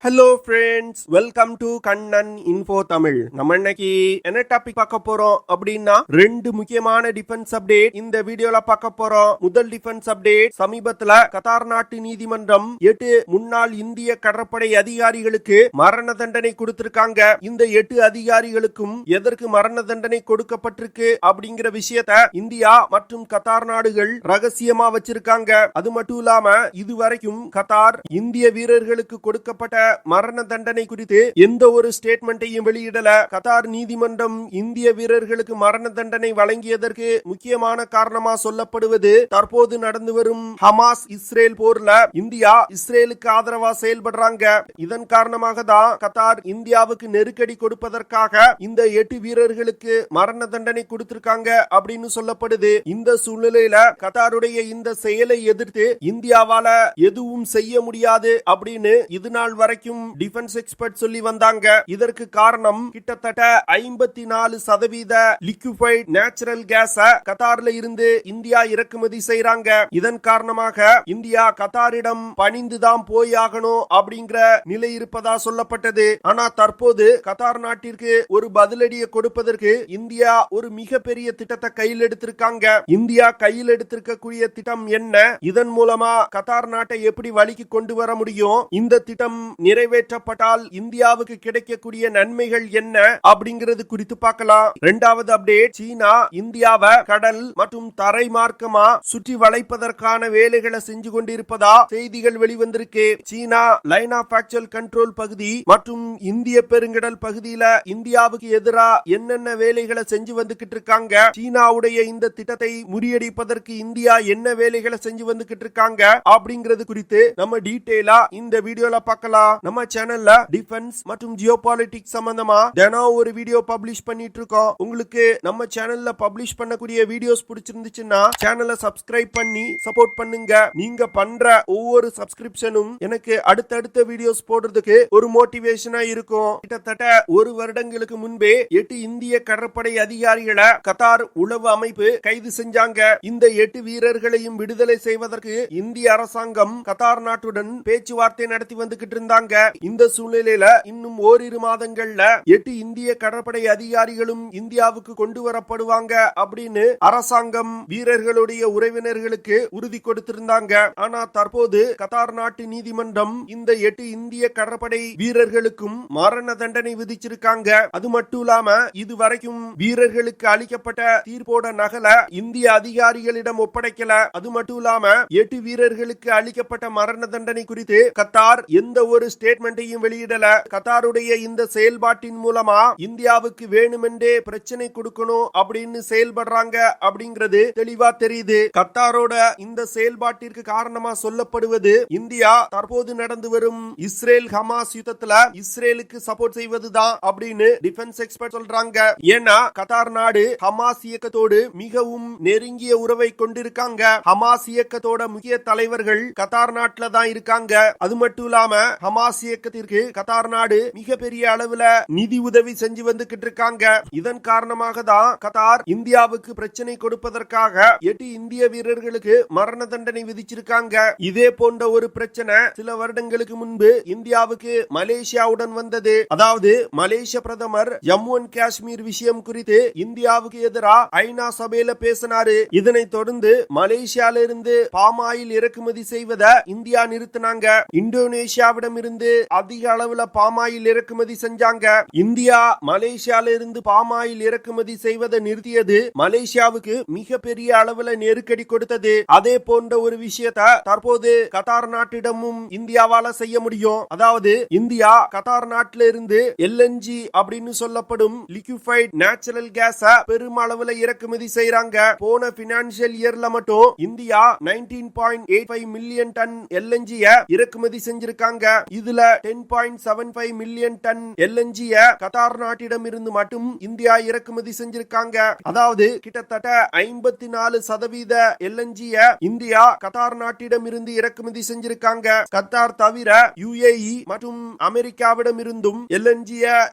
Hello friends, welcome to Kannan info Tamil. நம்ம இன்னைக்கு என்ன டாபிக் பார்க்க போறோம் அப்படின்னா, ரெண்டு முக்கியமான டிஃபென்ஸ் அப்டேட் இந்த வீடியோல பார்க்க போறோம். முதல் டிஃபென்ஸ் அப்டேட், சமீபத்துல கத்தார் நாட்டு நீதிமன்றம் 8 முன்னாள் இந்திய கடற்படை அதிகாரிகளுக்கு மரண தண்டனை கொடுத்திருக்காங்க. இந்த 8 அதிகாரிகளுக்கும் எதற்கு மரண தண்டனை கொடுக்கப்பட்டிருக்கு அப்படிங்கிற விஷயத்த இந்தியா மற்றும் கத்தார் நாடுகள் ரகசியமா வச்சிருக்காங்க. அது மட்டும் இல்லாம இதுவரைக்கும் கத்தார் இந்திய வீரர்களுக்கு கொடுக்கப்பட்ட மரண தண்டனை குறித்து எந்த ஒரு ஸ்டேட்மெண்ட்டையும் வெளியிடல. கத்தார் நீதிமன்றம் இந்திய வீரர்களுக்கு மரண தண்டனை வழங்கியதற்கு முக்கியமான காரணமா சொல்லப்படுவது தற்போது நடந்து வரும் ஹமாஸ் இஸ்ரேல் போர்ல இந்தியா இஸ்ரேலுக்கு ஆதரவா செயல்படுறாங்க. இதன் காரணமாக தான் கத்தார் இந்தியாவுக்கு நெருக்கடி கொடுப்பதற்காக இந்த 8 வீரர்களுக்கு மரண தண்டனை கொடுத்திருக்காங்க அப்படின்னு சொல்லப்படுது. இந்த சூழ்நிலையில கத்தாருடைய இந்த செயலை எதிர்த்து இந்தியாவால எதுவும் செய்ய முடியாது அப்படின்னு இதுநாள் வரைக்கும் டிஃபென்ஸ் எக்ஸ்பர்ட் சொல்லி வந்தாங்க. இதற்கு காரணம் கிட்டத்தட்ட 54% லிக்விஃபைட் நேச்சுரல் கேஸ கத்தார்ல இருந்து இந்தியா இறக்குமதி செய்யறாங்க. இதன் காரணமாக இந்தியா கத்தாரிடம் பணிந்துதான் போயாகணும் அப்படிங்கிற நிலை இருப்பதா சொல்லப்பட்டது. ஆனா தற்போது கத்தார் நாட்டிற்கு ஒரு பதிலடியை கொடுப்பதற்கு இந்தியா ஒரு மிகப்பெரிய திட்டத்தை கையில் எடுத்திருக்காங்க. இந்தியா கையில் எடுத்திருக்கக்கூடிய திட்டம் என்ன? இதன் மூலமா கத்தார் நாட்டை எப்படி வழிக்கு கொண்டு வர முடியும்? இந்த திட்டம் நிறைவேற்றப்பட்டால் இந்தியாவுக்கு கிடைக்கக்கூடிய நன்மைகள் என்ன அப்படிங்கிறது குறித்து பார்க்கலாம். இரண்டாவது அப்டேட், சீனா இந்தியாவை கடல் மற்றும் தரை மார்க்கமா சுற்றி வளைப்பதற்கான வேலைகளை செஞ்சு கொண்டிருப்பதா செய்திகள் வெளிவந்திருக்கு. சீனா லைன் ஆஃப் ஆக்சுவல் கண்ட்ரோல் பகுதி மற்றும் இந்திய பெருங்கடல் பகுதியில இந்தியாவுக்கு எதிராக என்னென்ன வேலைகளை செஞ்சு வந்துகிட்டு இருக்காங்க, சீனாவுடைய இந்த திட்டத்தை முறியடிப்பதற்கு இந்தியா என்ன வேலைகளை செஞ்சு வந்துகிட்டு இருக்காங்க அப்படிங்கிறது குறித்து நம்ம டீடைலா இந்த வீடியோல பார்க்கலாம். நம்ம சேனல்ல டிஃபென்ஸ் மற்றும் ஜியோபாலிட்டிக்ஸ் சம்பந்தமா தினம் ஒரு வீடியோ பப்ளிஷ் பண்ணிட்டு இருக்கோம். உங்களுக்கு நம்ம சேனல்ல பப்ளிஷ் பண்ணக்கூடிய வீடியோஸ் பிடிச்சிருந்துச்சுன்னா சேனலை சப்ஸ்கிரைப் பண்ணி சப்போர்ட் பண்ணுங்க. நீங்க பண்ற ஒவ்வொரு சப்ஸ்கிரிப்ஷனும் எனக்கு அடுத்தடுத்த வீடியோஸ் போடுறதுக்கு ஒரு மோட்டிவேஷனா இருக்கும். கிட்டத்தட்ட ஒரு வருடங்களுக்கு முன்பே 8 இந்திய கடற்படை அதிகாரிகளை கத்தார் உளவு அமைப்பு கைது செஞ்சாங்க. இந்த 8 வீரர்களையும் விடுதலை செய்வதற்கு இந்திய அரசாங்கம் கத்தார் நாட்டுடன் பேச்சுவார்த்தை நடத்தி வந்துகிட்டு இருந்தாங்க. இந்த சூழ்நிலையில இன்னும் ஓரிரு மாதங்கள்ல 8 இந்திய கடற்படை அதிகாரிகளும் இந்தியாவுக்கு கொண்டு வரப்படுவாங்க அப்படின்னு அரசாங்கம் வீரர்களுடைய உறவினர்களுக்கு உறுதி கொடுத்திருந்தாங்க. ஆனா தற்போது கத்தார் நாட்டு நீதிமன்றம் இந்த 8 இந்திய கடற்படை வீரர்களுக்கும் மரண தண்டனை விதிச்சிருக்காங்க. அது மட்டும் இல்லாம இதுவரைக்கும் வீரர்களுக்கு அளிக்கப்பட்ட தீர்ப்போட நகல இந்திய அதிகாரிகளிடம் ஒப்படைக்கல. அது மட்டும் இல்லாம 8 வீரர்களுக்கு அளிக்கப்பட்ட மரண தண்டனை குறித்து கத்தார் எந்த ஒரு ஸ்டேட்மெண்ட்டையும் வெளியிடல. கத்தாருடைய இந்த செயல்பாட்டின் மூலமா இந்தியாவுக்கு வேணுமென்றே பிரச்சனை கொடுக்கணும் அப்படின்னு செயல்படுறாங்க அப்படிங்கிறது தெளிவா தெரியுது. கத்தாரோட இந்த செயல்பாட்டிற்கு காரணமா சொல்லப்படுவது இந்தியா தற்போது நடந்து வரும் இஸ்ரேல் ஹமாஸ் யுத்தத்துல இஸ்ரேலுக்கு சப்போர்ட் செய்வதுதான் அப்படின்னு டிஃபென்ஸ் எக்ஸ்பர்ட் சொல்றாங்க. ஏன்னா கத்தார் நாடு ஹமாஸ் இயக்கத்தோடு மிகவும் நெருங்கிய உறவை கொண்டிருக்காங்க. ஹமாஸ் இயக்கத்தோட முக்கிய தலைவர்கள் கத்தார் நாட்டுல தான் இருக்காங்க. அது மட்டும் இல்லாம ஹமாஸ் இயக்கத்திற்கு கத்தார் நாடு மிகப்பெரிய அளவுல நிதி உதவி செஞ்சு வந்துகிட்டு இருக்காங்க. இதன் காரணமாக தான் கத்தார் இந்தியாவுக்கு பிரச்சனை கொடுப்பதற்காக 8 இந்திய வீரர்களுக்கு மரண தண்டனை விதிச்சிருக்காங்க. இதே போன்ற ஒரு பிரச்சனை சில வருடங்களுக்கு முன்பு இந்தியாவுக்கு மலேசியாவுடன் வந்தது. அதாவது மலேசிய பிரதமர் ஜம்மு அண்ட் காஷ்மீர் விஷயம் குறித்து இந்தியாவுக்கு எதிராக ஐநா சபையில பேசினாரு. இதனை தொடர்ந்து மலேசியால இருந்து பாமாயில் இறக்குமதி செய்வதை இந்தியா நிறுத்தினாங்க. இந்தோனேஷியாவிடம் இருந்து அதிக அளவுல பாமாயில் இறக்குமதி செஞ்சாங்க. இந்தியா மலேசியால இருந்து பாமாயில் இறக்குமதி செய்வதை நிறுத்தியது மலேசியாவுக்கு மிகப்பெரிய அளவுல நெருக்கடி கொடுத்தது. அதே போன்ற ஒரு விஷயத்தை தற்போது கத்தார் நாட்டிடமும் இந்தியாவால செய்ய முடியும். அதாவது இந்தியா கத்தார் நாட்டில இருந்து LNG அப்படின்னு சொல்லப்படும் லிக்விஃபைட் நேச்சுரல் கேஸ பெருமளவுல இறக்குமதி செய்யறாங்க. போன பினான்சியல் இயர்ல மட்டும் இந்தியா 19.85 மில்லியன் டன் LNG இறக்குமதி செஞ்சிருக்காங்க. இதுல 10.75 மில்லியன் டன் LNG கத்தார் நாட்டிடம் இருந்து மட்டும் இந்தியா இறக்குமதி செஞ்சிருக்காங்க. அதாவது கிட்டத்தட்ட 54% LNG இந்தியா கத்தார் நாட்டிடம் இருந்து இறக்குமதி செஞ்சிருக்காங்க. கத்தார் தவிர UAE மற்றும் அமெரிக்காவிடம் இருந்தும் LNG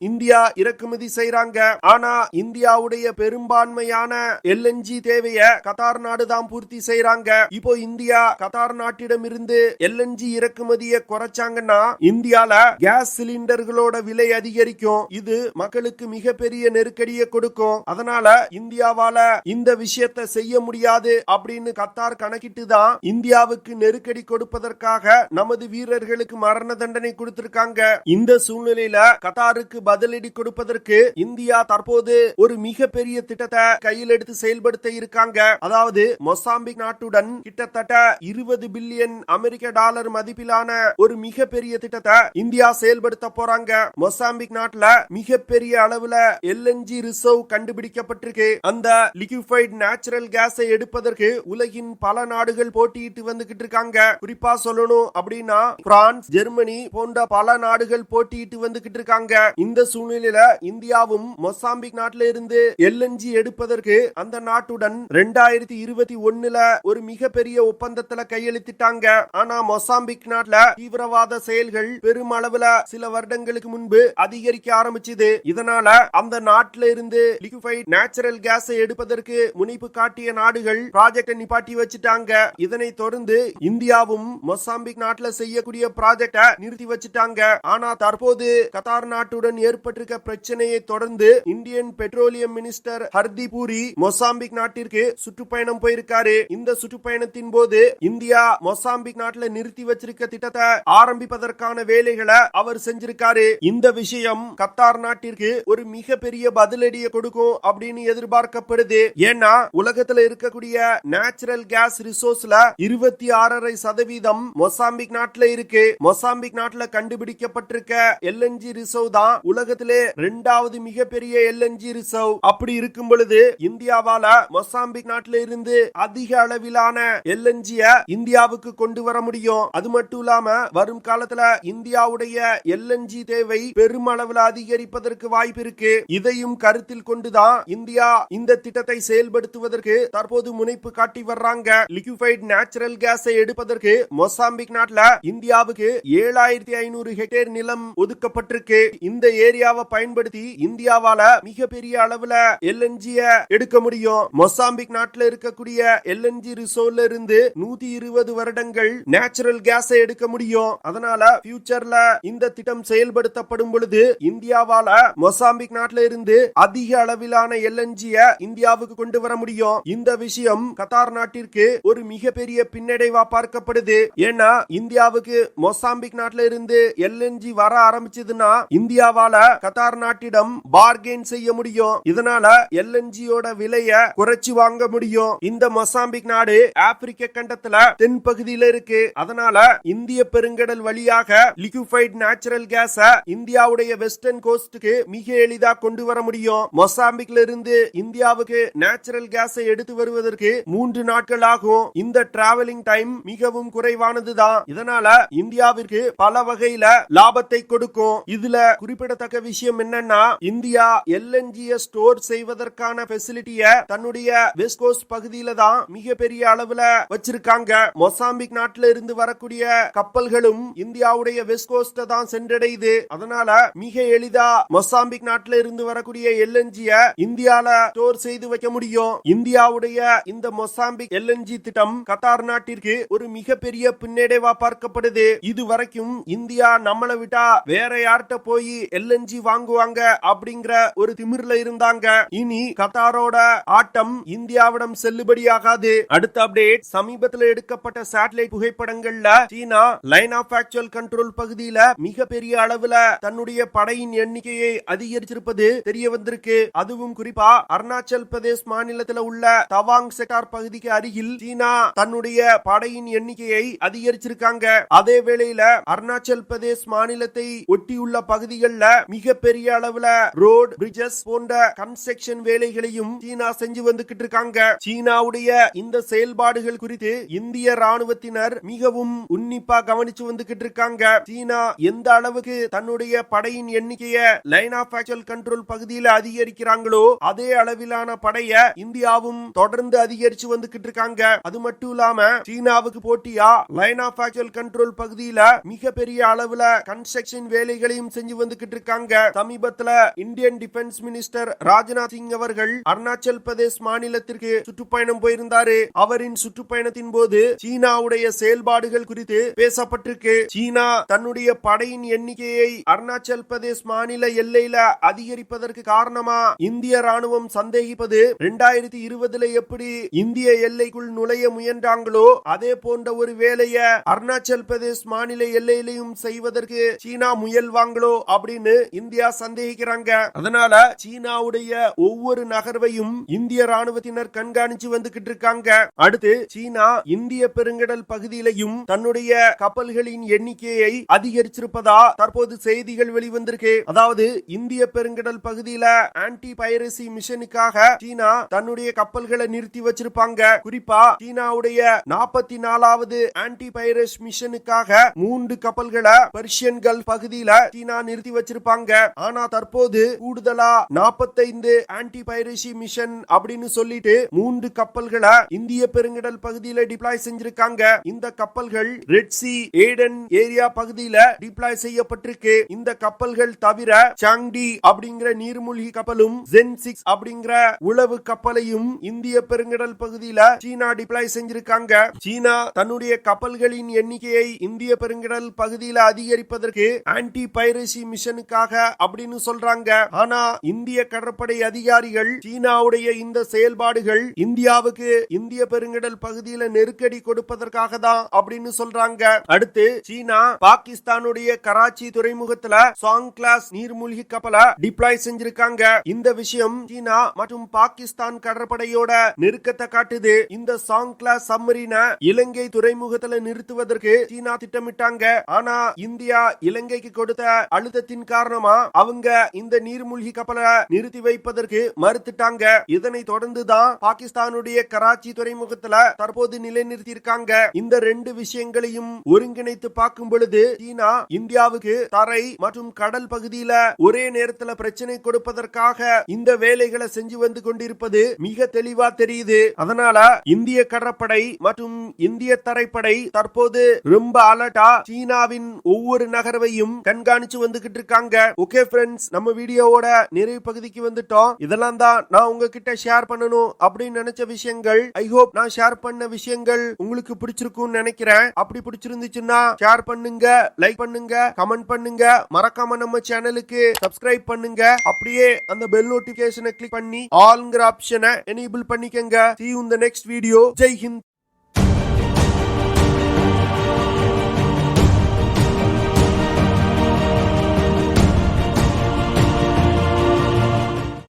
இந்தியா இறக்குமதி செய்யறாங்க. ஆனா இந்தியாவுடைய பெரும்பான்மையான LNG தேவைய கத்தார் நாடு தான் பூர்த்தி செய்யறாங்க. இப்போ இந்தியா கத்தார் நாட்டிடம் இருந்து LNG இறக்குமதியை குறைச்சாங்கன்னா இந்தியால கேஸ் சிலிண்டர்களோட விலை அதிகரிக்கும். இது மக்களுக்கு மிகப்பெரிய நெருக்கடியை கொடுக்கும். அதனால இந்தியாவால இந்த விஷயத்தை செய்ய முடியாது அப்படின்னு கத்தார் கணக்கிட்டு தான் இந்தியாவுக்கு நெருக்கடி கொடுப்பதற்காக நமது வீரர்களுக்கு மரண தண்டனை கொடுத்திருக்காங்க. இந்த சூழ்நிலையில கத்தாருக்கு பதிலடி கொடுப்பதற்கு இந்தியா தற்போது ஒரு மிகப்பெரிய திட்டத்தை கையில் எடுத்து செயல்படுத்த இருக்காங்க. அதாவது மொசாம்பிக் நாட்டுடன் கிட்டத்தட்ட 20 பில்லியன் அமெரிக்க டாலர் மதிப்பிலான ஒரு மிகப்பெரிய திட்டத்தை இந்தியா செயல்படுத்த போறாங்க. மொசாம்பிக் நாட்டுல மிகப்பெரிய அளவுல எல்என்ஜி ரிசர்வ் கண்டுபிடிக்கப்பட்டிருக்கு. அந்த லிக்விஃபைட் நேச்சுரல் கேஸை எடுப்பதற்கு உலகின் பல நாடுகள் போட்டியிட்டு வந்துகிட்டு இருக்காங்க. குறிப்பா சொல்லணும் அப்படின்னா பிரான்ஸ், ஜெர்மனி போன்ற பல நாடுகள் போட்டியிட்டு வந்துகிட்டு இருக்காங்க. இந்த சூழ்நிலையில இந்தியாவும் மொசாம்பிக் நாட்டில இருந்து எல்என்ஜி எடுப்பதற்கு அந்த நாட்டுடன் 2021ல ஒரு மிகப்பெரிய ஒப்பந்தத்துல கையெழுத்திட்டாங்க. ஆனா மொசாம்பிக் நாட்டுல தீவிரவாத செயல்கள் பெருமளவுல சில வருடங்களுக்கு முன்பு அதிகரிக்க ஆரம்பிச்சது. இதனால அந்த நாட்டில இருந்து லிக்விஃபைட் நேச்சுரல் கேஸை எடுப்பதற்கு முனைப்பு காட்டிய நாடுகள் ப்ராஜெக்டை நிப்பாட்டி வச்சிட்டாங்க. இதனை தொடர்ந்து இந்தியாவும் மொசாம்பிக் நாட்டுல செய்யக்கூடிய ப்ராஜெக்டை நிறுத்தி வச்சிட்டாங்க. ஆனா தற்போது கத்தார் நாட்டுடன் ஏற்பட்டிருக்க பிரச்சனையை தொடர்ந்து Indian petroleum minister Hardeep puri Mozambique நாட்டிற்கு சுற்றுப்பயணம் போயிருக்காரு. இந்த சுற்றுப்பயணத்தின் போது இந்தியா மொசாம்பிக் நாட்டுல நிறுத்தி வச்சிருக்க திட்டத்தை ஆரம்பிப்பதற்கான வேலைகளை அவர் செஞ்சிருக்காரு. இந்த விஷயம் கத்தார் நாட்டிற்கு ஒரு மிகப்பெரிய பதிலடியை கொடுக்கும் அப்படின்னு எதிர்பார்க்கப்படுது. ஏன்னா உலகத்துல இருக்கக்கூடிய நேச்சுரல் கேஸ் ரிசோர்ஸ்ல 26.5% மொசாம்பிக் நாட்டுல இருக்கு. மொசாம்பிக் நாட்டுல கண்டுபிடிக்கப்பட்டிருக்க எல்என்ஜி ரிசர்வ் தான் உலகத்திலே 2வது மிகப்பெரிய எல்என்ஜி ரிசர்வ். அப்படி இருக்கும் பொழுது இந்தியாவால மொசாம்பிக் நாட்டில இருந்து அதிக அளவிலான எல்என்ஜிய இந்தியாவுக்கு கொண்டு வர முடியும். அது மட்டும் இல்லாம வரும் காலத்துல இந்தியாவுடைய எல்என்ஜி தேவை பெருமளவுல அதிகரிப்பதற்கு வாய்ப்பு இருக்கு. இதையும் கருத்தில் கொண்டுதான் இந்தியா இந்த திட்டத்தை செயல்படுத்துவதற்கு தற்போது முனைப்பு காட்டி வர்றாங்க. லிக்விஃபைட் நேச்சுரல் கேஸை எடுப்பதற்கு மொசாம்பிக் நாட்டுல இந்தியாவுக்கு 7500 ஹெக்டேர் நிலம் ஒதுக்கப்பட்டிருக்கு. இந்த ஏரியாவை பயன்படுத்தி இந்தியாவால மிகப்பெரிய அளவுல எல்என்ஜிய எடுக்க முடியும். மொசாம்பிக் நாட்டுல இருக்கக்கூடிய எல்என்ஜி ரிசோர்ஸ்ல இருந்து 120 வருடங்கள் நேச்சுரல் கேஸை எடுக்க முடியும். அதனால ஃபியூச்சர்ல இந்த திட்டம் செயல்படுத்தப்படும் பொழுது இந்தியாவால மொசாம்பிக் நாட்டுல இருந்து அதிக அளவிலான எல்என்ஜிய இந்தியாவுக்கு கொண்டு வர முடியும். இந்த விஷயம் கத்தார் நாட்டிற்கு ஒரு மிகப்பெரிய பின்னடைவா பார்க்கப்படுது. ஏன்னா இந்தியாவுக்கு மொசாம்பிக் நாட்டுல இருந்து எல்என்ஜி வர ஆரம்பிச்சதுன்னா இந்தியாவால கத்தார் நாட்டிடம் பார்கெயின் செய்ய முடியும். இதனால எல்என்ஜியோட விலைய குறைச்சு வாங்க முடியும். இந்த மொசாம்பிக் நாடு ஆப்பிரிக்க கண்டத்துல தென் பகுதியில இருக்கு. அதனால இந்திய பெருங்கடல் வழியாக லிக்விஃபைட் நேச்சுரல் கேஸ இந்தியாவுடைய வெஸ்டர்ன் கோஸ்டுக்கு மிக எளிதா கொண்டு வர முடியும். மொசாம்பிக்ல இருந்து இந்தியாவுக்கு நேச்சுரல் கேஸை எடுத்து வருவதற்கு 3 நாட்கள் ஆகும். இந்த டிராவலிங் டைம் மிகவும் குறைவானதுதான். இதனால இந்தியாவிற்கு பல வகையில லாபத்தை கொடுக்கும். இதுல குறிப்பிடத்தக்க விஷயம் என்னன்னா இந்தியா எல்என்ஜிய ஸ்டோர் செய்வதற்கான ஃபெசிலிட்டிய தன்னுடைய வெஸ்ட் கோஸ்ட் பகுதியில தான் மிகப்பெரிய அளவுல வச்சிருக்காங்க. மொசாம்பிக் நாட்டில இருந்து வரக்கூடிய கப்பல்களும் இந்தியாவுடைய வெஸ்ட் கோஸ்ட தான் சென்றடையுது. அதனால மிக எளிதா மொசாம்பிக் நாட்டில இருந்து வரக்கூடிய எல்என்ஜிய இந்தியால ஸ்டோர் செய்து வைக்க முடியும். இந்தியாவுடைய இந்த மொசாம்பிக் எல்என்ஜி திட்டம் கத்தார் நாட்டிற்கு ஒரு மிகப்பெரிய பின்னடைவா பார்க்கப்படுது. இதுவரைக்கும் இந்தியா நம்மளை விட்டா வேற யார்கிட்ட போய் எல்என்ஜி வாங்குவாங்க அப்படிங்கிற ஒரு திமிர்ல இருந்தாங்க. இனி கத்தாரோட ஆட்டம் இந்தியாவிடம் செல்லுபடியாகாது. அடுத்த அப்டேட், சமீபத்தில் எடுக்கப்பட்ட சேட்டலைட் புகைப்படங்கள்ல China line of actual control பகுதியில மிகப்பெரிய அளவுல தன்னுடைய படையின் எண்ணிக்கையை அதிகரிச்சிருப்பது தெரிய வந்திருக்கு. அதுவும் குறிப்பா அருணாச்சல் பிரதேஷ் மாநிலத்தில் உள்ள தவாங் செக்டார் பகுதிக்கு அருகில் சீனா தன்னுடைய படையின் எண்ணிக்கையை அதிகரிச்சிருக்காங்க. அதே வேளையில அருணாச்சல் பிரதேஷ் மாநிலத்தை ஒட்டியுள்ள பகுதிகளில் மிகப்பெரிய அளவுல ரோட், பிரிட்ஜஸ் போன்ற கன்ஸ்ட்ரக்ஷன் வேலைகளையும் சீனா செஞ்சு வந்துகிட்டு இருக்காங்க. சீனாவுடைய இந்த செயல்பாடுகள் குறித்து இந்திய ராணுவத்தினர் மிகவும் உன்னிப்பா கவனிச்சு வந்துகிட்டு இருக்காங்க. சீனா எந்த அளவுக்கு தன்னுடைய படையின் எண்ணிக்கையை லைன் ஆஃப் ஆக்சுவல் கண்ட்ரோல் பகுதியில் அதிகரிக்கிறாங்களோ அதே அளவிலான படைய இந்தியாவும் தொடர்ந்து அதிகரிச்சு வந்துகிட்டு இருக்காங்க. அது மட்டும் இல்லாம சீனாவுக்கு போட்டியா லைன் ஆஃப் ஆக்சுவல் கண்ட்ரோல் பகுதியில மிகப்பெரிய அளவுல கன்ஸ்ட்ரக்ஷன் வேலைகளையும் செஞ்சு வந்துகிட்டு இருக்காங்க. சமீபத்துல Indian defence minister Rajnath Singh அவர்கள் அருணாச்சல் பிரதேஷ் மாநிலத்திற்கு சுற்றுப்பயணம் போயிருந்தாரு. அவரின் சுற்றுப்பயணத்தின் போது சீனாவுடைய செயல்பாடுகள் குறித்து பேசப்பட்டிருக்கு. சீனா சீனா தன்னுடைய படையின் எண்ணிக்கையை அருணாச்சல் பிரதேஷ் மாநில எல்லையில அதிகரிப்பதற்கு காரணமா இந்திய ராணுவம் சந்தேகிப்பது 2020 எப்படி இந்திய எல்லைக்குள் நுழைய முயன்றாங்களோ அதே போன்ற ஒரு வேலைய அருணாச்சல் பிரதேஷ் மாநில எல்லையிலையும் செய்வதற்கு சீனா முயல்வாங்களோ அப்படின்னு இந்தியா சந்தேகிக்கிறாங்க. அதனால சீனாவுடைய ஒவ்வொரு நகர்வையும் இந்திய ராணுவத்தினர் கண்காணிச்சு வந்துகிட்டு இருக்காங்க. அடுத்து சீனா இந்திய பெருங்கடல் பகுதியிலையும் தன்னுடைய கப்பல்களின் எண்ணிக்கையை அதிகரிச்சிருப்பதா தற்போது செய்திகள் வெளிவந்திருக்கு. அதாவது இந்திய பெருங்கடல் பகுதியில ஆன்டி பைரசி மிஷனுக்காக சீனா தன்னுடைய கப்பல்களை நிறுத்தி வச்சிருப்பாங்க. குறிப்பா சீனாவுடைய 44வது ஆன்டி பைரஸ் மிஷனுக்காக 3 கப்பல்களை பர்ஷியன் கல்ஃப் பகுதியில சீனா நிறுத்தி வச்சிருப்பாங்க. ஆனா தற்போது கூடுதலா 45 ஆன்டி பைரசி மிஷன் அப்படின்னு சொல்லிட்டு 3 கப்பல்களை இந்திய பெருங்கடல் பகுதியில டிப்ளாய் செஞ்சிருக்காங்க. இந்த கப்பல்கள் ரெட் சி ஏடன் ஏரியா பகுதியில டிப்ளாய் செய்யப்பட்டிருக்கு. இந்த கப்பல்கள் தவிர சாங்டி அப்படிங்கிற நீர்மூழ்கி கப்பலும் ஜென் 6 அப்படிங்கிற உளவு கப்பலையும் இந்திய பெருங்கடல் பகுதியில சீனா டிப்ளாய் செஞ்சிருக்காங்க. சீனா தன்னுடைய கப்பல்களின் எண்ணிக்கையை இந்திய பெருங்கடல் பகுதியில அதிகரிப்பதற்கு ஆன்டி பைரசி மிஷனுக்காக அப்படின்னு சொல்றாங்க. ஆனா இந்திய கடற்படை அதிகாரிகள் சீனாவுடைய இந்த செயல்பாடுகள் இந்தியாவுக்கு இந்திய பெருங்கடல் பகுதியில நெருக்கடி கொடுப்பதற்காக தான் அப்படின்னு சொல்றாங்க. அடுத்து சீனா பாகிஸ்தானுடைய கராச்சி துறைமுகத்துல சாங் கிளாஸ் நீர்மூழ்கி கப்பலை டிப்ளாய் செஞ்சிருக்காங்க. இந்த விஷயம் சீனா மற்றும் பாகிஸ்தான் கடற்படையோட நெருக்கத்தை காட்டுது. இந்த சாங் கிளாஸ் சப்மரீனை இலங்கை துறைமுகத்துல நிறுத்துவதற்கு சீனா திட்டமிட்டாங்க. ஆனா இந்தியா இலங்கைக்கு கொடுத்த அழுத்தத்தின் காரணமா அவங்க இந்த நீர்மூழ்கி கப்பலை நிறுத்தி வைப்பதற்கு மறுத்துட்டாங்க. இதனை தொடர்ந்துதான் பாகிஸ்தானுடைய கராச்சி துறைமுகத்துல தற்போது நிலைநிறுத்தி இருக்காங்க. இந்த 2 விஷயங்களையும் ஒருங்கிணைத்து பார்க்கும் பொழுது சீனா இந்தியாவுக்கு தரை மற்றும் கடல் பகுதியில ஒரே நேரத்துல பிரச்சனை கொடுப்பதற்காக இந்த வேலைகளை செஞ்சு வந்து கொண்டிருப்பது மிக தெளிவா தெரியுது. அதனால இந்திய கடற்படை மற்றும் இந்திய தரைப்படை தற்போது ரொம்ப அலர்ட்டா சீனாவின் ஒவ்வொரு நகர்வையும் கண்காணிச்சு வந்துகிட்டு இருக்காங்க. ஓகே ஃப்ரெண்ட்ஸ், நம்ம வீடியோவோட நிறைவு பகுதிக்கு வந்துட்டோம். இதெல்லாம் தான் நான் உங்ககிட்ட ஷேர் பண்ணணும் அப்படின்னு நினைச்ச விஷயங்கள். ஐ ஹோப் நான் ஷேர் பண்ண விஷயங்கள் உங்களுக்கு பிடிச்சிருக்கும்னு நினைக்கிறேன். அப்படி பிடிச்சிருந்துச்சுன்னா ஷேர் பண்ணுங்க, லைக் பண்ணுங்க, கமெண்ட் பண்ணுங்க, மறக்காம நம்ம சேனலுக்கு சப்ஸ்கிரைப் பண்ணுங்க. அப்படியே அந்த பெல் நோட்டிபிகேஷனை கிளிக் பண்ணி ஆல்ங்கிற ஆப்ஷனை எனேபிள் பண்ணிக்கங்க. See you in the next video. Jai Hind.